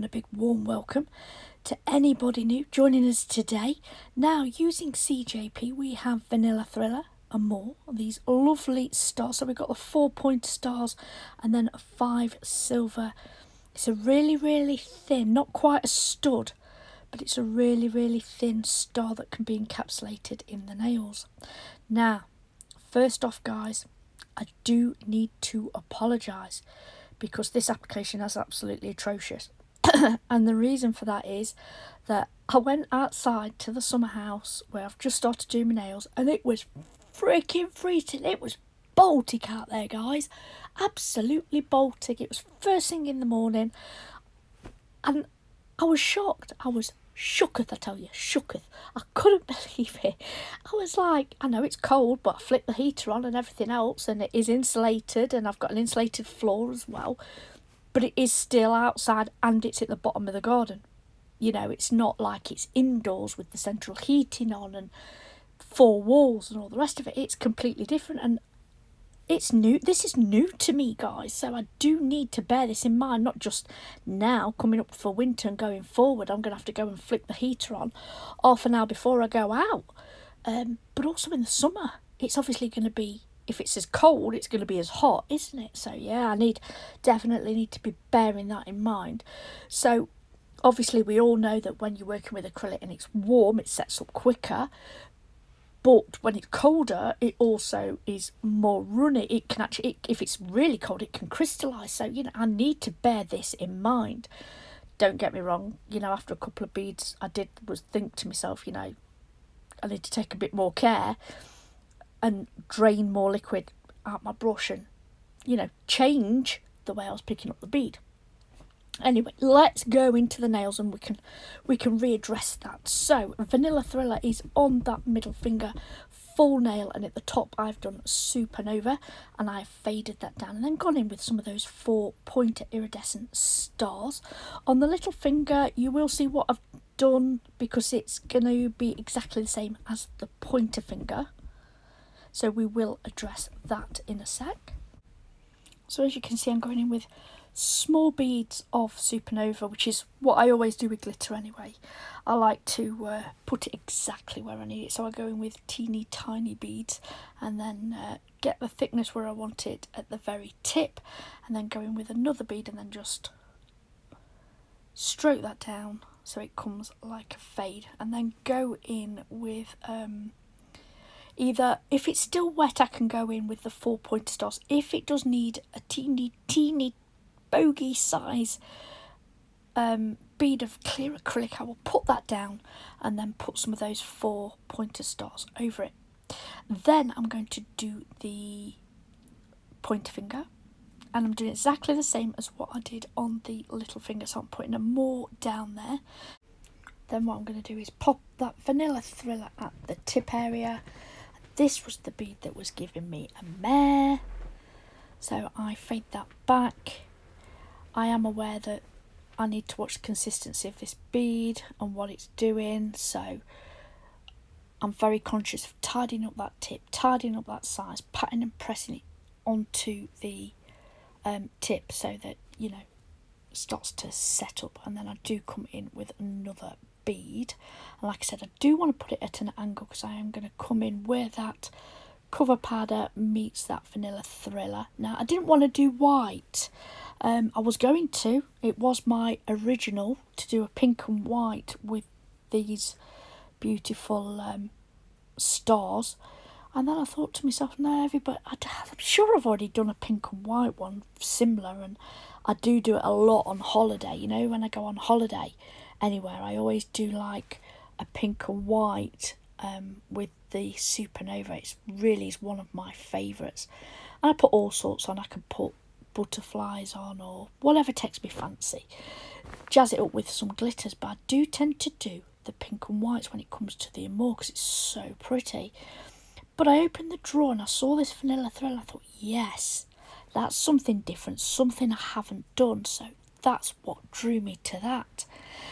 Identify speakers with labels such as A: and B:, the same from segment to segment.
A: and a big warm welcome to anybody new joining us today. Now, using CJP, we have Vanilla Thriller, Amore, these lovely stars. So we've got the 4-point stars and then 5 silver. It's a really thin, not quite a stud, but it's a really thin star that can be encapsulated in the nails. Now, first off, guys, I do need to apologise because this application is absolutely atrocious. And the reason for that is that I went outside to the summer house where I've just started doing my nails and it was freaking freezing. It was Baltic out there, guys. Absolutely Baltic. It was first thing in the morning and I was shocked. I was shooketh, I tell you, shooketh. I couldn't believe it. I was like, I know it's cold, but I flipped the heater on and everything else, and it is insulated, and I've got an insulated floor as well, but it is still outside and it's at the bottom of the garden. You know, it's not like it's indoors with the central heating on and 4 walls and all the rest of it. It's completely different, and it's new. This is new to me, guys, so I do need to bear this in mind, not just now coming up for winter and going forward. I'm going to have to go and flick the heater on half an hour before I go out, but also in the summer it's obviously going to be, if it's as cold, it's going to be as hot, isn't it? So yeah, I definitely need to be bearing that in mind. So obviously we all know that when you're working with acrylic and it's warm, it sets up quicker. But when it's colder, it also is more runny. It can actually, if it's really cold, it can crystallise. So, you know, I need to bear this in mind. Don't get me wrong. You know, after a couple of beads, I was think to myself, you know, I need to take a bit more care and drain more liquid out my brush and, you know, change the way I was picking up the bead. Anyway, let's go into the nails and we can readdress that. So Vanilla Thriller is on that middle finger, full nail, and at the top I've done Supernova and I've faded that down and then gone in with some of those 4-point iridescent stars. On the little finger you will see what I've done because it's going to be exactly the same as the pointer finger, so we will address that in a sec. So as you can see, I'm going in with small beads of Supernova, which is what I always do with glitter anyway. I like to put it exactly where I need it, so I go in with teeny tiny beads and then get the thickness where I want it at the very tip, and then go in with another bead and then just stroke that down so it comes like a fade, and then go in with either, if it's still wet, I can go in with the 4-point stars. If it does need a teeny bogey size bead of clear acrylic, I will put that down and then put some of those 4-pointer stars over it. Then I'm going to do the pointer finger, and I'm doing exactly the same as what I did on the little finger, so I'm putting a more down there. Then what I'm going to do is pop that Vanilla Thriller at the tip area. This was the bead that was giving me a mare, so I fade that back. I am aware that I need to watch the consistency of this bead and what it's doing, so I'm very conscious of tidying up that tip, tidying up that size, patting and pressing it onto the tip so that, you know, it starts to set up, and then I do come in with another bead. And like I said, I do want to put it at an angle because I am going to come in where that cover powder meets that Vanilla Thriller. Now, I didn't want to do white. I was going to. It was my original to do a pink and white with these beautiful stars. And then I thought to myself, no, everybody, I'm sure I've already done a pink and white one similar, and I do it a lot on holiday. You know, when I go on holiday anywhere, I always do like a pink and white with the Supernova. It really is one of my favourites. And I put all sorts on. I can put butterflies on or whatever takes me fancy. Jazz it up with some glitters, but I do tend to do the pink and whites when it comes to the Amore because it's so pretty. But I opened the drawer and I saw this Vanilla Thriller. I thought, yes, that's something different, something I haven't done. So that's what drew me to that.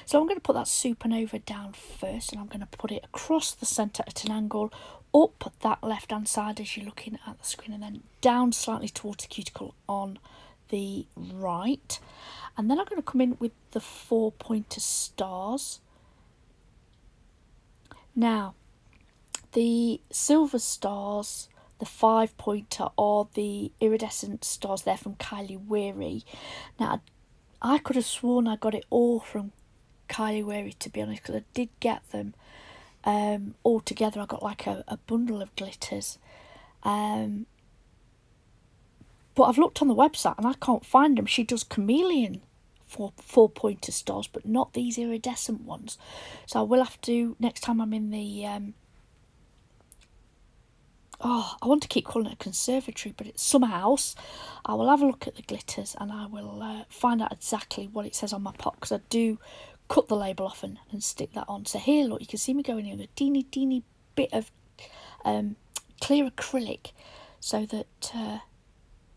A: So I'm going to put that Supernova down first, and I'm going to put it across the centre at an angle, up that left hand side as you're looking at the screen, and then down slightly towards the cuticle on the right. And then I'm going to come in with the 4 pointer stars. Now, the silver stars, the 5 pointer, are the iridescent stars there from Kylea Wherry. Now, I could have sworn I got it all from Kylea Wherry, to be honest, because I did get them all together. I got like a bundle of glitters. But I've looked on the website and I can't find them. She does chameleon for 4 pointer stars, but not these iridescent ones. So I will have to, next time I'm in the I want to keep calling it a conservatory, but it's summer house. I will have a look at the glitters and I will find out exactly what it says on my pot, because I do cut the label off and stick that on. So here, look, you can see me going in with a teeny bit of clear acrylic, so that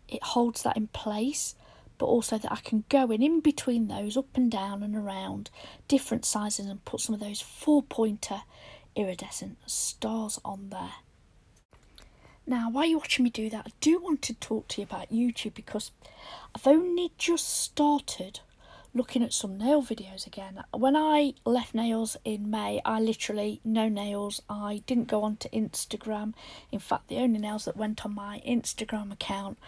A: it holds that in place, but also that I can go in between those, up and down and around, different sizes, and put some of those 4 pointer iridescent stars on there. Now, while you're watching me do that, I do want to talk to you about YouTube, because I've only just started looking at some nail videos again. When I left nails in May, I literally, no nails. I didn't go onto Instagram. In fact, the only nails that went on my Instagram account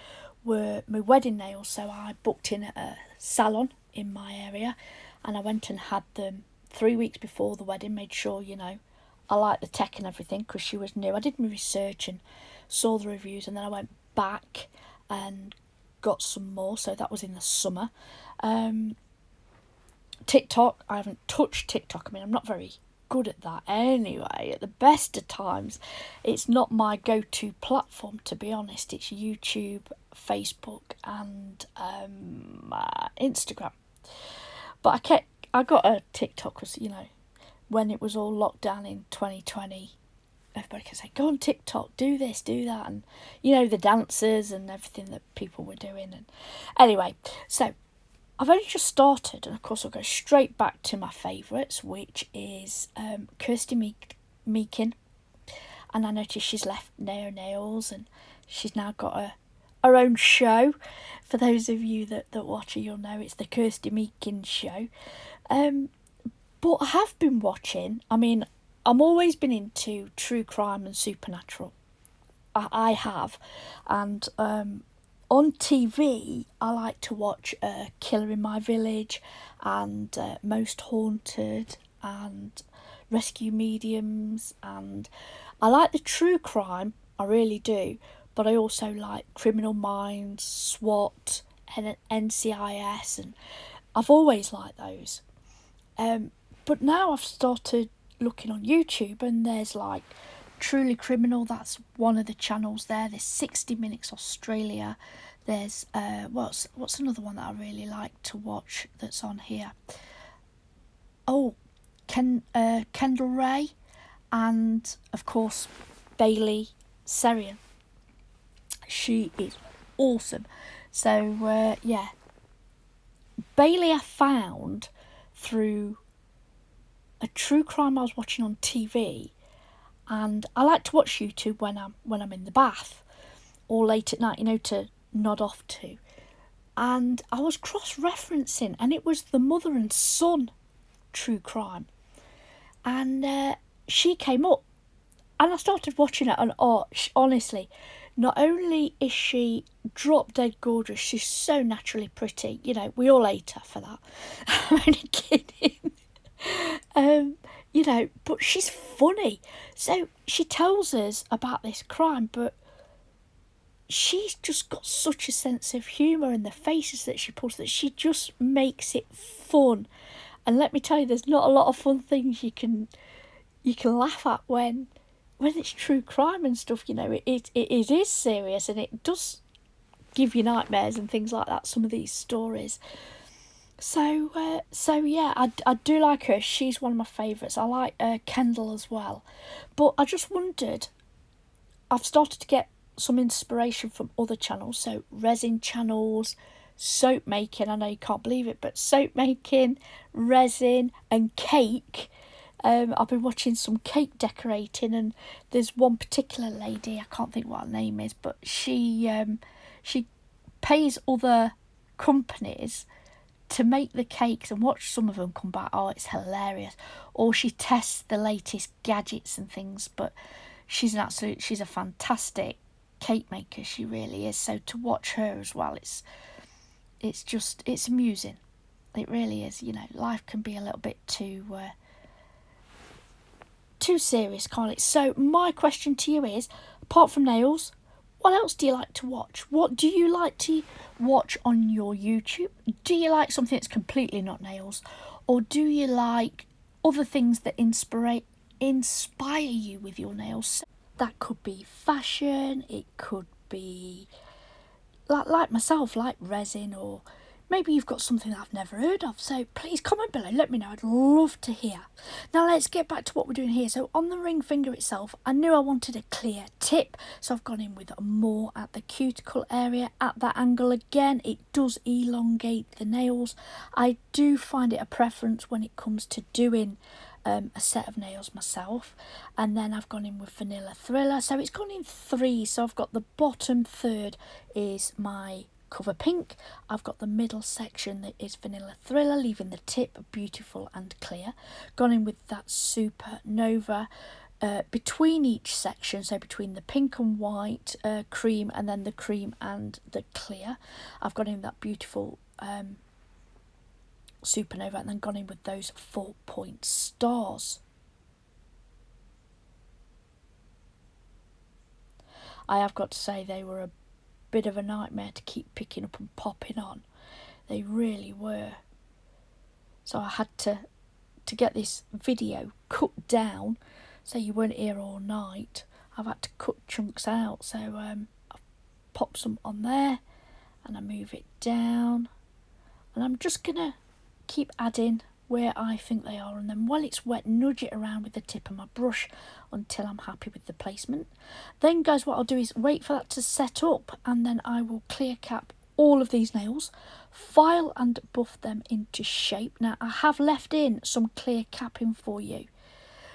A: were my wedding nails. So I booked in at a salon in my area and I went and had them 3 weeks before the wedding, made sure, you know, I liked the tech and everything, because she was new. I did my research and saw the reviews, and then I went back and got some more. So that was in the summer. TikTok, I haven't touched TikTok. I mean, I'm not very good at that anyway. At the best of times, it's not my go-to platform, to be honest. It's YouTube, Facebook and Instagram. But I got a TikTok because, you know, when it was all locked down in 2020, everybody can say, go on TikTok, do this, do that, and, you know, the dances and everything that people were doing. And anyway, so I've only just started, and of course I'll go straight back to my favourites, which is Kirsty Meakin. And I noticed she's left Neo Nails, and she's now got her own show. For those of you that watch her, you'll know it's the Kirsty Meakin show. But I have been watching, I mean, I'm always been into true crime and supernatural. I have. And on TV, I like to watch Killer in My Village and Most Haunted and Rescue Mediums. And I like the true crime, I really do. But I also like Criminal Minds, SWAT, and NCIS. And I've always liked those. But now I've started looking on YouTube, and there's like Truly Criminal, that's one of the channels there. There's 60 Minutes Australia. There's what's another one that I really like to watch that's on here? Oh, Kendall Ray, and of course Bailey Serian. She is awesome. So yeah, Bailey I found through a true crime I was watching on TV, and I like to watch YouTube when I'm in the bath or late at night, you know, to nod off to. And I was cross-referencing, and it was the mother and son true crime, and she came up, and I started watching it, and honestly, not only is she drop dead gorgeous, she's so naturally pretty. You know, we all hate her for that. I'm only kidding. You know, but she's funny. So she tells us about this crime, but she's just got such a sense of humour in the faces that she pulls, that she just makes it fun. And let me tell you, there's not a lot of fun things you can laugh at when it's true crime and stuff. You know, it is serious, and it does give you nightmares and things like that, some of these stories. So yeah, I do like her. She's one of my favourites. I like Kendall as well. But I just wondered, I've started to get some inspiration from other channels. So resin channels, soap making, I know you can't believe it, but soap making, resin and cake. I've been watching some cake decorating, and there's one particular lady, I can't think what her name is, but she pays other companies to make the cakes and watch some of them come back. Oh, it's hilarious. Or she tests the latest gadgets and things, but she's a fantastic cake maker, she really is. So to watch her as well, it's amusing. It really is. You know, life can be a little bit too serious, can't it? So my question to you is, apart from nails, what else do you like to watch? What do you like to watch on your YouTube? Do you like something that's completely not nails? Or do you like other things that inspire you with your nails? That could be fashion, it could be like myself, like resin, or maybe you've got something that I've never heard of. So please comment below, let me know, I'd love to hear. Now let's get back to what we're doing here. So on the ring finger itself, I knew I wanted a clear tip, so I've gone in with more at the cuticle area at that angle. Again, it does elongate the nails. I do find it a preference when it comes to doing a set of nails myself. And then I've gone in with Vanilla Thriller, so it's gone in 3. So I've got the bottom third is my cover pink, I've got the middle section that is Vanilla Thriller, leaving the tip beautiful and clear. Gone in with that Supernova between each section, so between the pink and white, cream, and then the cream and the clear. I've got in that beautiful Supernova, and then gone in with those 4-point stars. I have got to say they were a bit of a nightmare to keep picking up and popping on. They really were. So I had to get this video cut down so you weren't here all night. I've had to cut chunks out, so I've popped some on there and I move it down, and I'm just gonna keep adding where I think they are, and then while it's wet, nudge it around with the tip of my brush until I'm happy with the placement. Then guys, what I'll do is wait for that to set up, and then I will clear cap all of these nails, file and buff them into shape. Now I have left in some clear capping for you,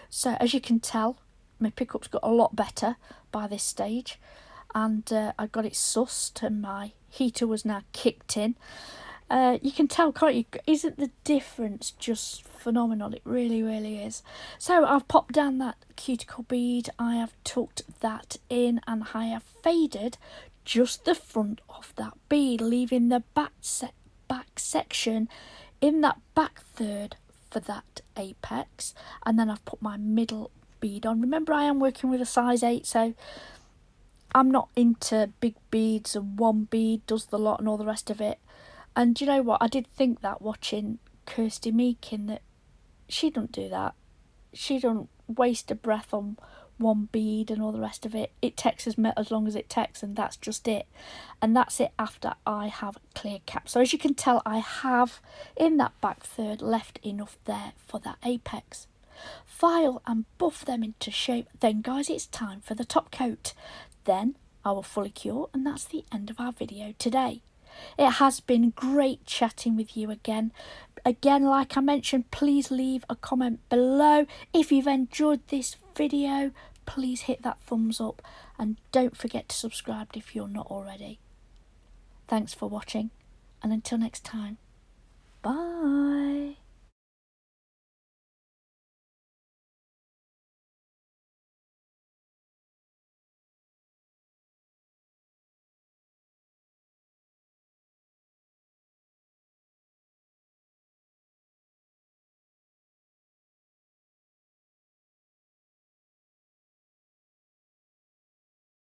A: so as you can tell, my pickup's got a lot better by this stage, and I got it sussed and my heater was now kicked in. You can tell, can't you? Isn't the difference just phenomenal? It really, really is. So I've popped down that cuticle bead, I have tucked that in, and I have faded just the front of that bead, leaving the back section in that back third for that apex. And then I've put my middle bead on. Remember, I am working with a size 8, so I'm not into big beads and one bead does the lot and all the rest of it. And you know what, I did think that watching Kirsty Meakin, that she don't do that. She don't waste a breath on one bead and all the rest of it. It takes as long as it takes, and that's just it. And that's it after I have clear cap. So as you can tell, I have in that back third left enough there for that apex. File and buff them into shape. Then guys, it's time for the top coat. Then I will fully cure, and that's the end of our video today. It has been great chatting with you again. Like I mentioned, please leave a comment below. If you've enjoyed this video, please hit that thumbs up, and don't forget to subscribe if you're not already. Thanks for watching, and until next time, bye.